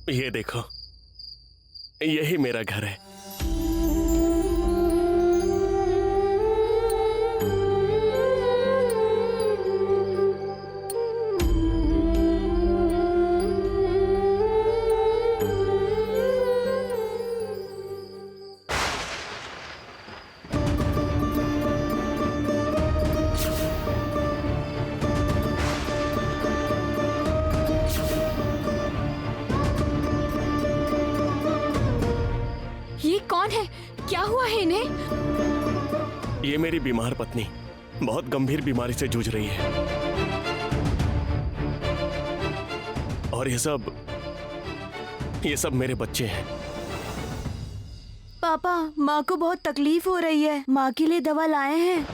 ये देखो, यही मेरा घर है। कौन है? क्या हुआ है इन्हें? ये मेरी बीमार पत्नी बहुत गंभीर बीमारी से जूझ रही है और ये सब मेरे बच्चे हैं। पापा, माँ को बहुत तकलीफ हो रही है, माँ के लिए दवा लाए हैं।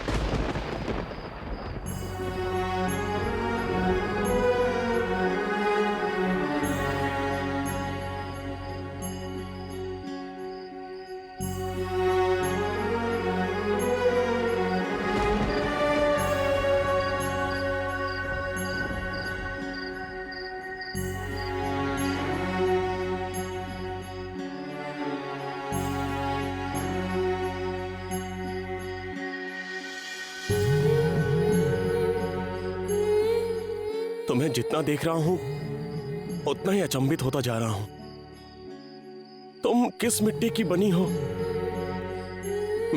तुम्हें जितना देख रहा हूं उतना ही अचंभित होता जा रहा हूं। तुम किस मिट्टी की बनी हो?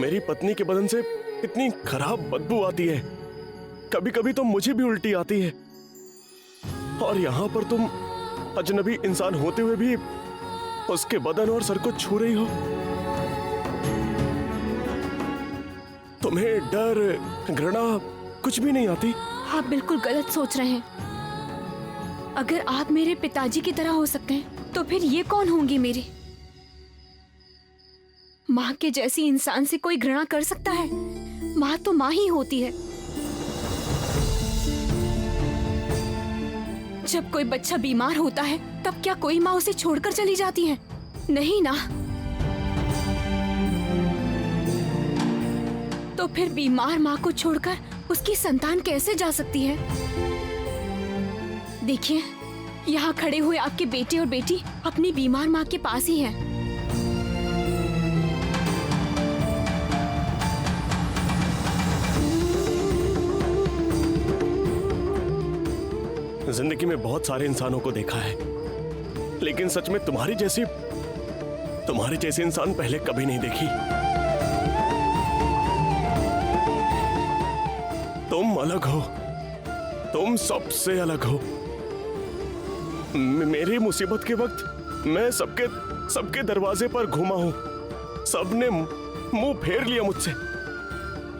मेरी पत्नी के बदन से इतनी खराब बदबू आती है, कभी कभी तो मुझे भी उल्टी आती है, और यहां पर तुम अजनबी इंसान होते हुए भी उसके बदन और सर को छू रही हो। तुम्हें डर, घृणा कुछ भी नहीं आती? आप बिल्कुल गलत सोच रहे हैं। अगर आप मेरे पिताजी की तरह हो सकते हैं तो फिर ये कौन होंगी मेरी? माँ के जैसी इंसान से कोई घृणा कर सकता है? माँ तो माँ ही होती है। जब कोई बच्चा बीमार होता है तब क्या कोई माँ उसे छोड़कर चली जाती है? नहीं ना। तो फिर बीमार माँ को छोड़कर उसकी संतान कैसे जा सकती है? देखिए, यहाँ खड़े हुए आपके बेटे और बेटी अपनी बीमार माँ के पास ही हैं। जिंदगी में बहुत सारे इंसानों को देखा है, लेकिन सच में तुम्हारे जैसे इंसान पहले कभी नहीं देखी। तुम अलग हो, तुम सबसे अलग हो। मेरी मुसीबत के वक्त मैं सबके दरवाजे पर घूमा हूं, सबने मुंह फेर लिया मुझसे।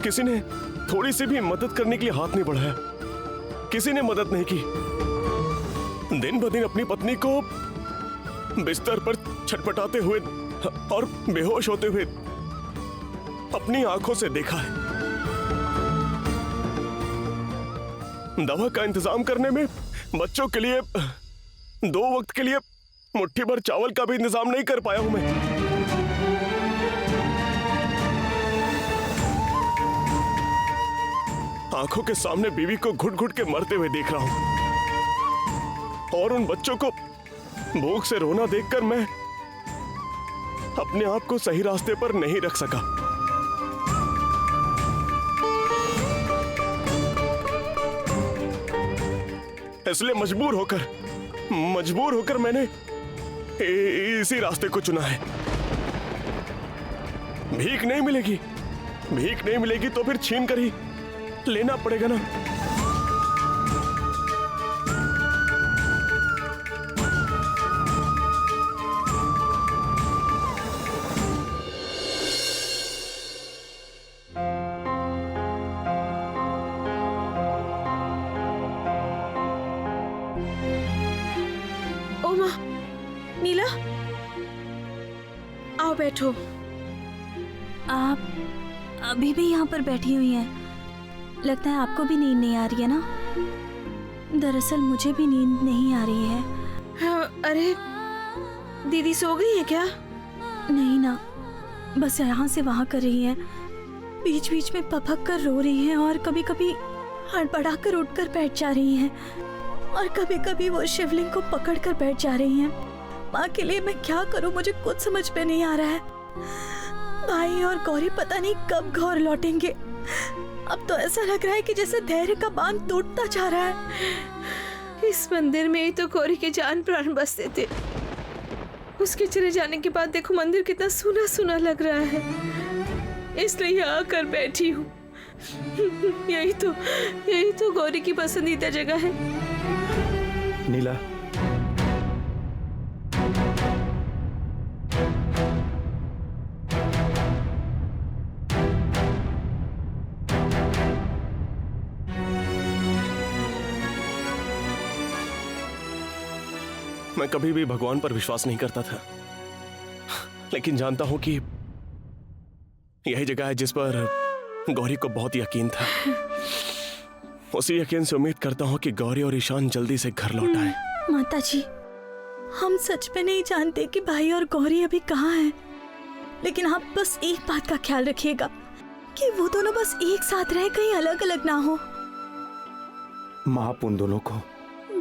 किसी ने थोड़ी सी भी मदद करने के लिए हाथ नहीं बढ़ाया, किसी ने मदद नहीं की। दिन ब दिन अपनी पत्नी को बिस्तर पर छटपटाते हुए और बेहोश होते हुए अपनी आंखों से देखा है। दवा का इंतजाम करने में बच्चों के लिए 2 वक्त के लिए मुट्ठी भर चावल का भी इंतजाम नहीं कर पाया हूं मैं। आंखों के सामने बीवी को घुट घुट के मरते हुए देख रहा हूं, और उन बच्चों को भूख से रोना देखकर मैं अपने आप को सही रास्ते पर नहीं रख सका। इसलिए मजबूर होकर मैंने इसी रास्ते को चुना है। भीख नहीं मिलेगी तो फिर छीन कर ही लेना पड़ेगा ना। ओ माँ, नीला, आओ बैठो। आप अभी भी यहाँ पर बैठी हुई हैं? लगता है आपको भी नींद नहीं आ रही है ना? दरअसल मुझे भी नींद नहीं आ रही है। हाँ, अरे दीदी सो गई है क्या? नहीं ना, बस यहाँ से वहाँ कर रही है, बीच बीच में पपक कर रो रही है और कभी कभी हड़बड़ा कर उठकर बैठ जा रही हैं, और कभी कभी वो शिवलिंग को पकड़ कर बैठ जा रही हैं। माँ के लिए मैं क्या करूँ, मुझे कुछ समझ में नहीं आ रहा है। भाई और गौरी पता नहीं कब घर लौटेंगे। अब तो ऐसा लग रहा है कि जैसे धैर्य का बांध टूटता जा रहा है। इस मंदिर में ही तो गौरी के जान प्राण बसते थे। उसके चले जाने के बाद देखो मंदिर कितना सूना सूना लग रहा है, इसलिए यहाँ आकर बैठी हूँ। यही तो गौरी की पसंदीदा जगह है। नीला, मैं कभी भी भगवान पर विश्वास नहीं करता था, लेकिन जानता हूं कि यही जगह है जिस पर गौरी को बहुत यकीन था। उसी यकीन से उम्मीद करता हूं कि गौरी और ईशान जल्दी से घर लौट आए। माता जी, हम सच में नहीं जानते कि भाई और गौरी अभी कहाँ हैं, लेकिन आप बस एक बात का ख्याल रखिएगा कि वो दोनों बस एक साथ रहे, कहीं अलग अलग ना हो। माँ, आप उन दोनों को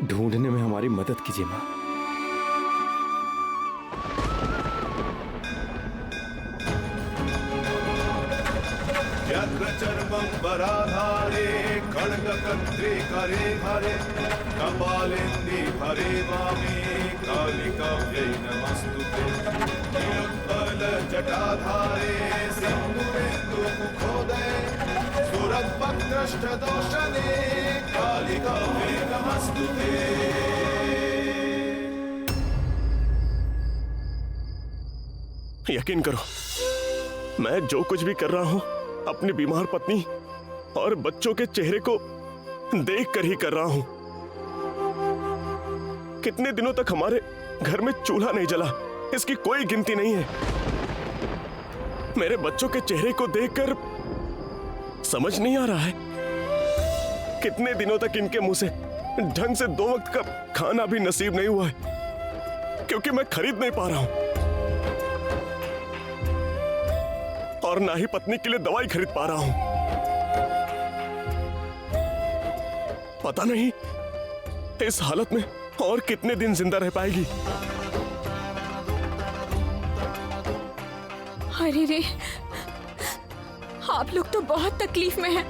ढूंढने में हमारी मदद कीजिए माँ। चर्मंबराधारे खड्गकर्त्रे करे हरे कपालेन्दि हरे वामे कालिकाव्यै नमस्तुते नीलोत्पलजटाधारे सिन्दूरेन्दुमुखोदये स्फुरद्वक्त्रष्टदोषणे कालिकाव्यै नमस्तुते। यकीन करो, मैं जो कुछ भी कर रहा हूं अपनी बीमार पत्नी और बच्चों के चेहरे को देखकर ही कर रहा हूं। कितने दिनों तक हमारे घर में चूल्हा नहीं जला, इसकी कोई गिनती नहीं है। मेरे बच्चों के चेहरे को देखकर समझ नहीं आ रहा है कितने दिनों तक इनके मुंह से ढंग से 2 वक्त का खाना भी नसीब नहीं हुआ है, क्योंकि मैं खरीद नहीं पा रहा हूं और ना ही पत्नी के लिए दवाई खरीद पा रहा हूं। पता नहीं इस हालत में और कितने दिन जिंदा रह पाएगी। अरे रे, आप लोग तो बहुत तकलीफ में हैं।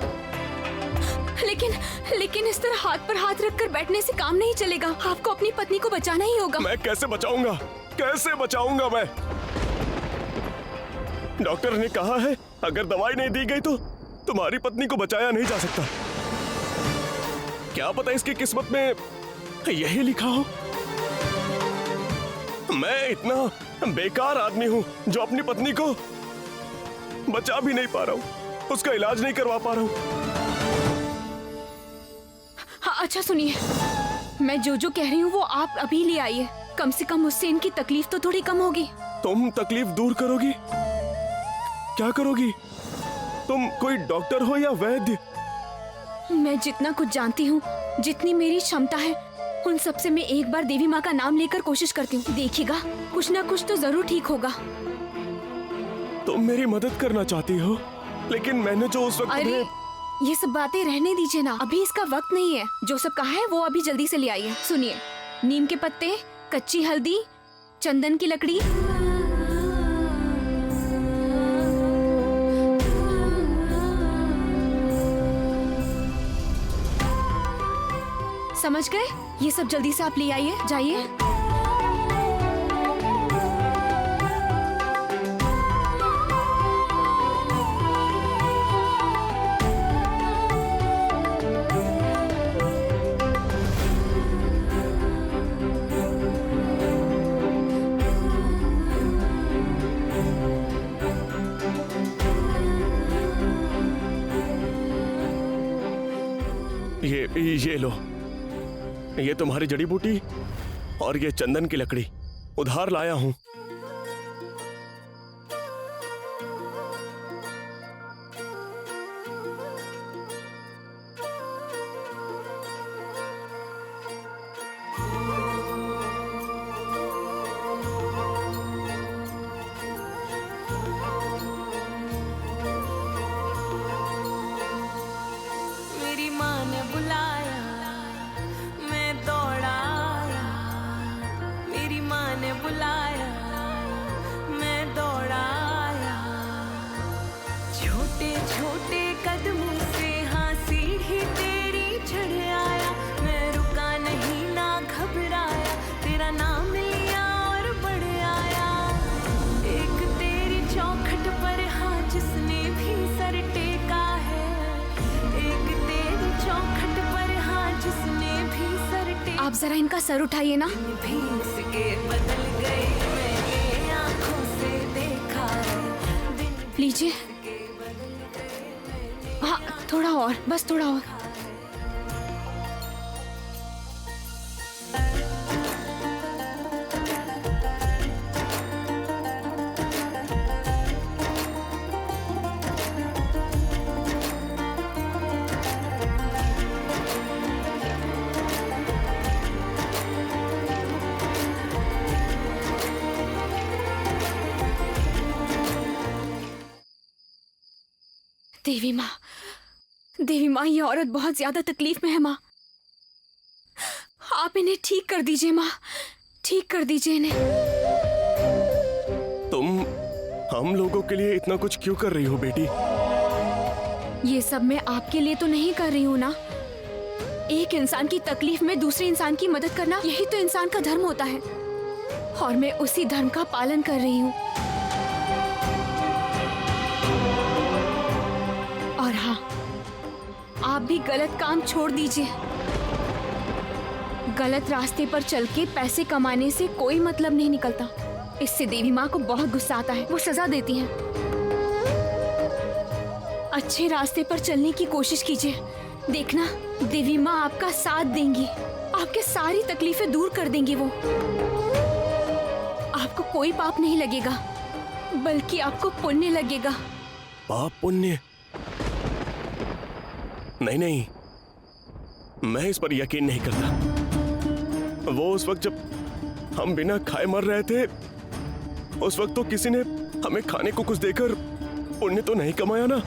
लेकिन इस तरह हाथ पर हाथ रखकर बैठने से काम नहीं चलेगा। आपको अपनी पत्नी को बचाना ही होगा। मैं कैसे बचाऊंगा, कैसे बचाऊंगा मैं? डॉक्टर ने कहा है अगर दवाई नहीं दी गई तो तुम्हारी पत्नी को बचाया नहीं जा सकता। क्या पता इसकी किस्मत में यही लिखा हो। मैं इतना बेकार आदमी हूं जो अपनी पत्नी को बचा भी नहीं पा रहा हूं, उसका इलाज नहीं करवा पा रहा हूं। हाँ, अच्छा सुनिए, मैं जो कह रही हूँ वो आप अभी ले आइए। कम से कम उससे इनकी तकलीफ तो थोड़ी कम होगी। तुम तकलीफ दूर करोगी? क्या करोगी? तुम कोई डॉक्टर हो या वैद्य? मैं जितना कुछ जानती हूँ, जितनी मेरी क्षमता है, उन सब से मैं एक बार देवी माँ का नाम लेकर कोशिश करती हूँ। देखिएगा, कुछ ना कुछ तो जरूर ठीक होगा। तुम मेरी मदद करना चाहती हो, लेकिन मैंने जो उस वक्त अरे ये सब बातें रहने दीजिए ना, अभी इसका वक्त नहीं है। जो सब कहा है वो अभी जल्दी से ले आइए। सुनिए, नीम के पत्ते, कच्ची हल्दी, चंदन की लकड़ी, समझ गए? ये सब जल्दी से आप ले आइए, जाइए। ये लो, ये तुम्हारी जड़ी बूटी और ये चंदन की लकड़ी उधार लाया हूं। मेरी माँ ने बुलाया, मैं दौड़ा आया। मेरी माँ ने बुलाया। जरा इनका सर उठाइए ना। भींस के बदल गए मैंने आंखों से देखा दिन लीजिए। हाँ, थोड़ा और, बस थोड़ा और। देवी माँ, ये औरत बहुत ज्यादा तकलीफ में है माँ। आप इन्हें ठीक कर दीजिए माँ, ठीक कर दीजिए इन्हें। तुम हम लोगों के लिए इतना कुछ क्यों कर रही हो बेटी? ये सब मैं आपके लिए तो नहीं कर रही हूँ ना। एक इंसान की तकलीफ में दूसरे इंसान की मदद करना, यही तो इंसान का धर्म होता है, और मैं उसी धर्म का पालन कर रही हूँ। और हाँ, आप भी गलत काम छोड़ दीजिए। गलत रास्ते पर चल के पैसे कमाने से कोई मतलब नहीं निकलता। इससे देवी माँ को बहुत गुस्सा आता है, वो सजा देती हैं। अच्छे रास्ते पर चलने की कोशिश कीजिए, देखना देवी माँ आपका साथ देंगी, आपके सारी तकलीफें दूर कर देंगी। वो आपको कोई पाप नहीं लगेगा, बल्कि आपको पुण्य लगेगा। पाप पुण्य? नहीं नहीं, मैं इस पर यकीन नहीं करता। वो उस वक्त जब हम बिना खाए मर रहे थे, उस वक्त तो किसी ने हमें खाने को कुछ देकर पुण्य तो नहीं कमाया ना।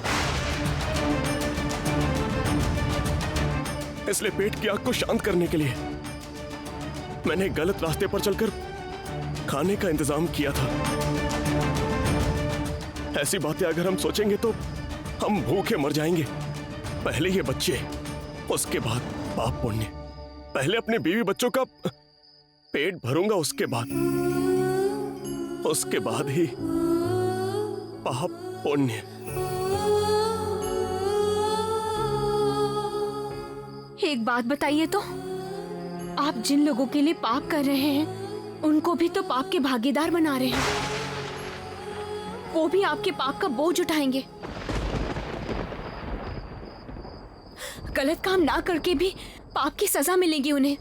इसलिए पेट की आग को शांत करने के लिए मैंने गलत रास्ते पर चलकर खाने का इंतजाम किया था। ऐसी बातें अगर हम सोचेंगे तो हम भूखे मर जाएंगे। पहले ये बच्चे, उसके बाद पाप पुण्य। पहले अपने बीवी बच्चों का पेट भरूंगा, उसके बाद ही पाप पुण्य। एक बात बताइए तो, आप जिन लोगों के लिए पाप कर रहे हैं, उनको भी तो पाप के भागीदार बना रहे हैं। वो भी आपके पाप का बोझ उठाएंगे। गलत काम ना करके भी पाप की सजा मिलेगी उन्हें।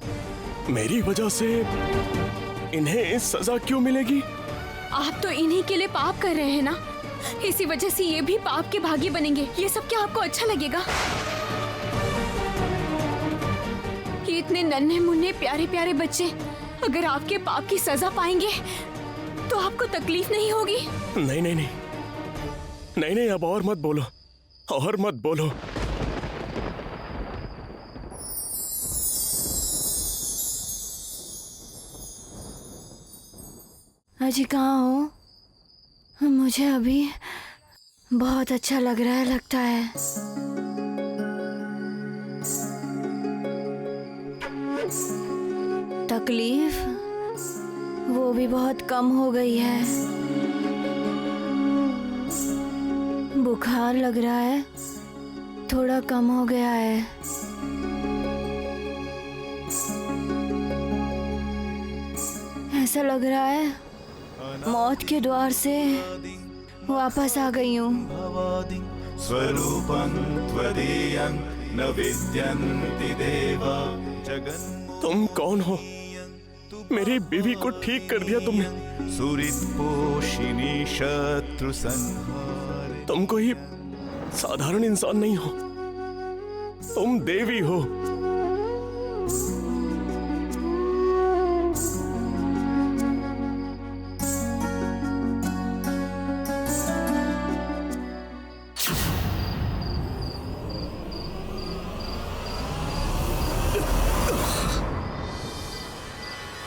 मेरी वजह से इन्हें सजा क्यों मिलेगी? आप तो इन्हीं के लिए पाप कर रहे हैं ना, इसी वजह से ये भी पाप के भागी बनेंगे। ये सब क्या आपको अच्छा लगेगा? ये इतने नन्हे मुन्ने प्यारे प्यारे बच्चे अगर आपके पाप की सजा पाएंगे तो आपको तकलीफ नहीं होगी? नहीं नहीं नहीं नहीं नहीं, अब और मत बोलो, और मत बोलो। अजी कहाँ हो? मुझे अभी बहुत अच्छा लग रहा है, लगता है। तकलीफ वो भी बहुत कम हो गई है। बुखार लग रहा है, थोड़ा कम हो गया है। ऐसा लग रहा है मौत के द्वार से वापस आ गई हूँ। स्वरूपं त्वदीयं न विद्यन्ति देवा जगन्मोहिनी। तुम कौन हो? मेरी बीवी को ठीक कर दिया तुमने। सुहृद्पोषिणी शत्रु संहारे। तुम कोई साधारण इंसान नहीं हो, तुम देवी हो।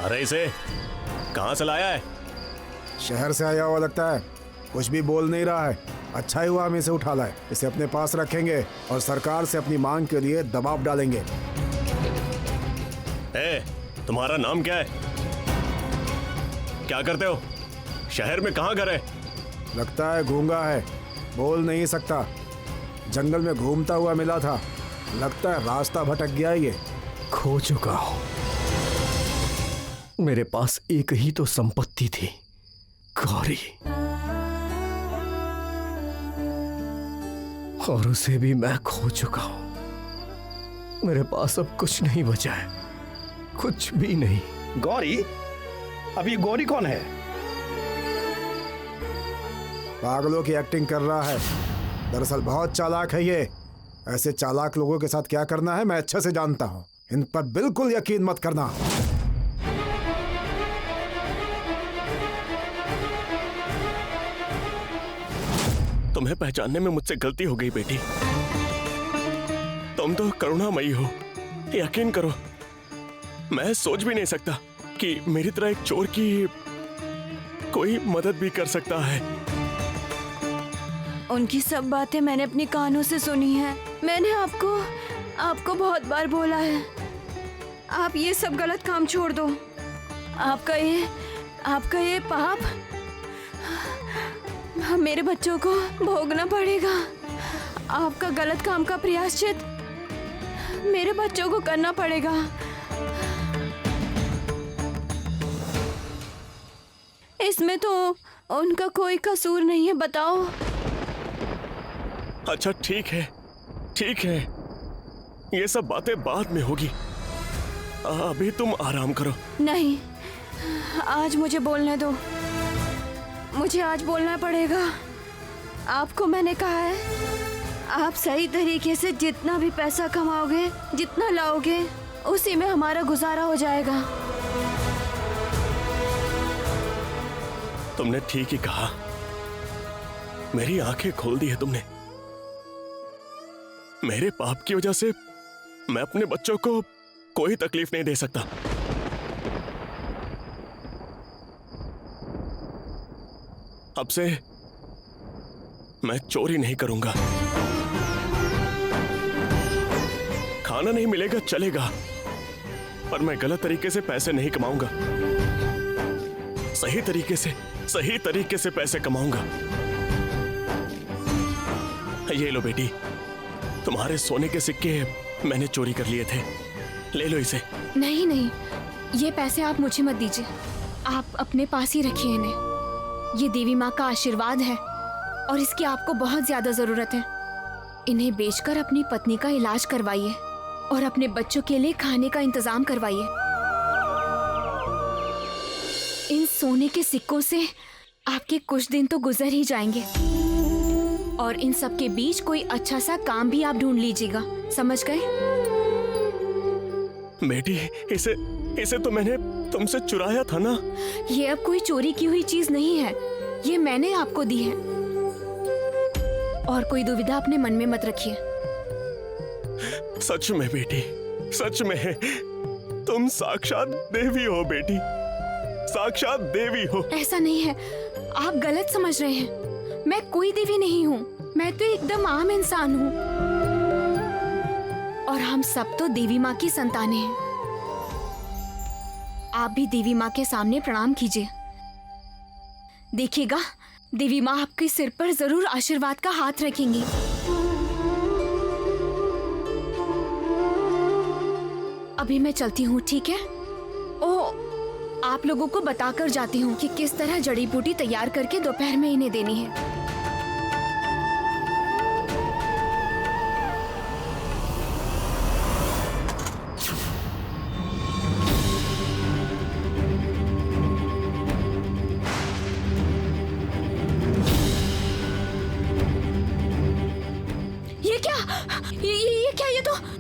अरे इसे कहाँ से लाया है? शहर से आया हुआ लगता है, कुछ भी बोल नहीं रहा है। अच्छा ही हुआ हम इसे उठा लाए। इसे अपने पास रखेंगे और सरकार से अपनी मांग के लिए दबाव डालेंगे। तुम्हारा नाम क्या है? क्या करते हो? शहर में कहाँ घर है? लगता है गूंगा है, बोल नहीं सकता। जंगल में घूमता हुआ मिला था, लगता है रास्ता भटक गया। ये खो चुका हो। मेरे पास एक ही तो संपत्ति थी, गौरी, और उसे भी मैं खो चुका हूं। मेरे पास अब कुछ नहीं बचा है, कुछ भी नहीं। गौरी? अब ये गौरी कौन है? पागलों की एक्टिंग कर रहा है, दरअसल बहुत चालाक है ये। ऐसे चालाक लोगों के साथ क्या करना है मैं अच्छे से जानता हूँ। इन पर बिल्कुल यकीन मत करना। तुम्हें पहचानने में मुझसे गलती हो गई बेटी। तुम तो करुणामयी हो, यकीन करो। मैं सोच भी नहीं सकता कि मेरी तरह एक चोर की कोई मदद भी कर सकता है। उनकी सब बातें मैंने अपने कानों से सुनी है। मैंने आपको बहुत बार बोला है, आप ये सब गलत काम छोड़ दो। आपका ये पाप मेरे बच्चों को भोगना पड़ेगा। आपका गलत काम का प्रायश्चित मेरे बच्चों को करना पड़ेगा। इसमें तो उनका कोई कसूर नहीं है, बताओ। अच्छा ठीक है, ठीक है, ये सब बातें बाद में होगी। अभी तुम आराम करो। नहीं, आज मुझे बोलने दो। मुझे आज बोलना पड़ेगा। आपको मैंने कहा है, आप सही तरीके से जितना भी पैसा कमाओगे, जितना लाओगे, उसी में हमारा गुजारा हो जाएगा। तुमने ठीक ही कहा, मेरी आंखें खोल दी है तुमने। मेरे पाप की वजह से मैं अपने बच्चों को कोई तकलीफ नहीं दे सकता। अब से मैं चोरी नहीं करूंगा। खाना नहीं मिलेगा चलेगा, पर मैं गलत तरीके से पैसे नहीं कमाऊंगा। सही तरीके से पैसे कमाऊंगा। ये लो बेटी, तुम्हारे सोने के सिक्के मैंने चोरी कर लिए थे, ले लो इसे। नहीं नहीं, ये पैसे आप मुझे मत दीजिए, आप अपने पास ही रखिए इन्हें। ये देवी माँ का आशीर्वाद है और इसकी आपको बहुत ज्यादा जरूरत है। इन्हें बेचकर अपनी पत्नी का इलाज करवाइए और अपने बच्चों के लिए खाने का इंतजाम करवाइए। इन सोने के सिक्कों से आपके कुछ दिन तो गुजर ही जाएंगे और इन सब के बीच कोई अच्छा सा काम भी आप ढूंढ लीजिएगा, समझ गए? बेटी, इसे तो मैंने तुमसे चुराया था ना। ये अब कोई चोरी की हुई चीज नहीं है, ये मैंने आपको दी है। और कोई दुविधा अपने मन में मत रखिए। सच में बेटी, सच में तुम साक्षात देवी हो बेटी, साक्षात देवी हो। ऐसा नहीं है, आप गलत समझ रहे हैं। मैं कोई देवी नहीं हूँ, मैं तो एकदम आम इंसान हूँ। और हम सब तो देवी माँ की संतानें हैं। आप भी देवी माँ के सामने प्रणाम कीजिए। देखिएगा, देवी माँ आपके सिर पर जरूर आशीर्वाद का हाथ रखेंगी। अभी मैं चलती हूँ, ठीक है? आप लोगों को बताकर जाती हूँ कि किस तरह जड़ी बूटी तैयार करके दोपहर में इन्हें देनी है।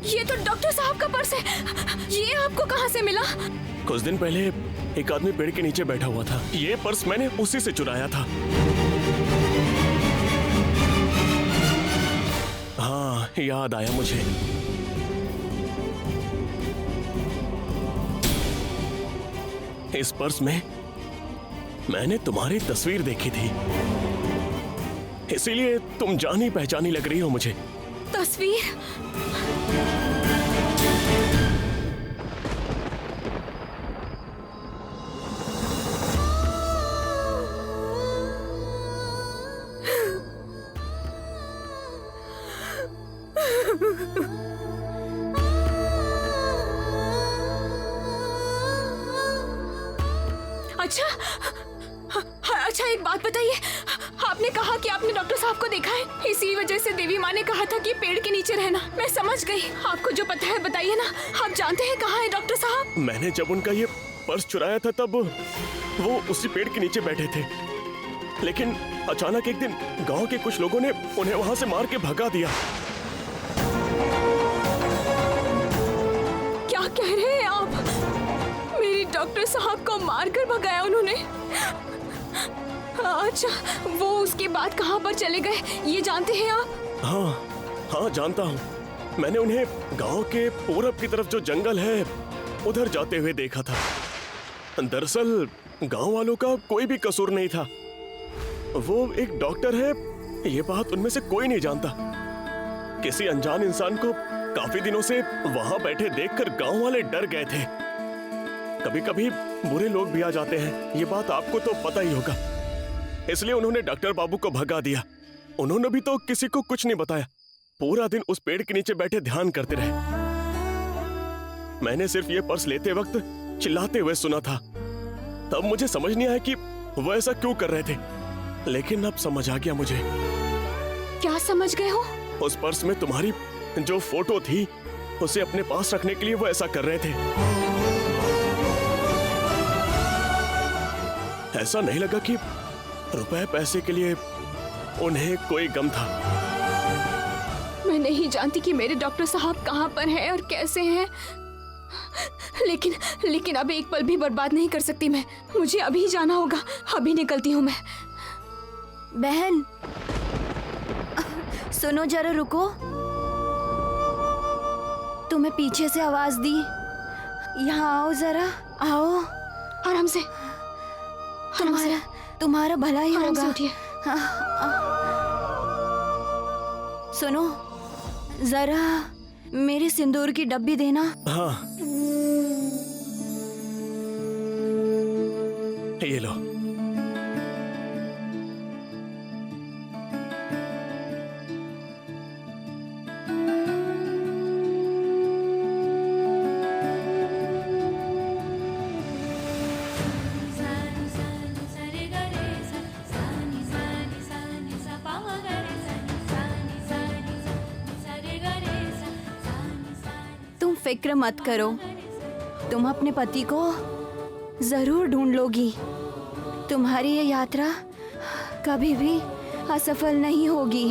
ये तो डॉक्टर साहब का पर्स है। ये आपको कहाँ से मिला? कुछ दिन पहले एक आदमी पेड़ के नीचे बैठा हुआ था, ये पर्स मैंने उसी से चुराया था। हाँ, याद आया मुझे। इस पर्स में मैंने तुम्हारी तस्वीर देखी थी, इसीलिए तुम जानी पहचानी लग रही हो मुझे। तस्वीर? अच्छा अच्छा, एक बात बताइए, आपने कहा कि आपने डॉक्टर साहब को देखा है, इसी वजह से देवी माँ ने कहा था कि पेड़ के नीचे रहना। मैं समझ गई, आपको जो पता है बताइए ना। आप जानते हैं कहाँ है डॉक्टर साहब? मैंने जब उनका ये पर्स चुराया था तब वो उसी पेड़ के नीचे बैठे थे, लेकिन अचानक एक दिन गांव के कुछ लोगों ने उन्हें वहां से मार के भगा दिया। क्या कह रहे हैं आप? मेरे डॉक्टर साहब को मारकर भगाया उन्होंने? अच्छा, वो उसके बाद कहाँ पर चले गए ये जानते हैं आप? हाँ जानता हूँ। मैंने उन्हें गांव के पूरब की तरफ जो जंगल है उधर जाते हुए देखा था। दरअसल गांव वालों का कोई भी कसूर नहीं था। वो एक डॉक्टर है, ये बात उनमें से कोई नहीं जानता। किसी अनजान इंसान को काफी दिनों से वहां बैठे देखकर गांव वाले डर गए थे। कभी कभी बुरे लोग भी आ जाते हैं, ये बात आपको तो पता ही होगा। इसलिए उन्होंने डॉक्टर बाबू को भगा दिया। उन्होंने भी तो किसी को कुछ नहीं बताया, पूरा दिन उस पेड़ के नीचे बैठे ध्यान करते रहे। मैंने सिर्फ ये पर्स लेते वक्त चिल्लाते हुए सुना था। तब मुझे समझ नहीं आया कि वो ऐसा क्यों कर रहे थे, लेकिन अब समझ आ गया मुझे। क्या समझ गए हो? उस पर्स में तुम्हारी जो फोटो थी उसे अपने पास रखने के लिए वो ऐसा कर रहे थे। ऐसा नहीं लगा कि रुपए पैसे के लिए उन्हें कोई गम था। मैं नहीं जानती कि मेरे डॉक्टर साहब कहाँ पर हैं और कैसे हैं, लेकिन अब एक पल भी बर्बाद नहीं कर सकती मैं। मुझे अभी जाना होगा, अभी निकलती हूँ मैं। बहन सुनो, जरा रुको। तुम्हें पीछे से आवाज दी, यहाँ आओ जरा, आओ। आराम से, तुम्हारा भला ही आराम से होगा। उठिए। सुनो, जरा मेरे सिंदूर की डब्बी देना। हाँ, ये लो। फिक्र मत करो, तुम अपने पति को जरूर ढूंढ लोगी। तुम्हारी ये यात्रा कभी भी असफल नहीं होगी।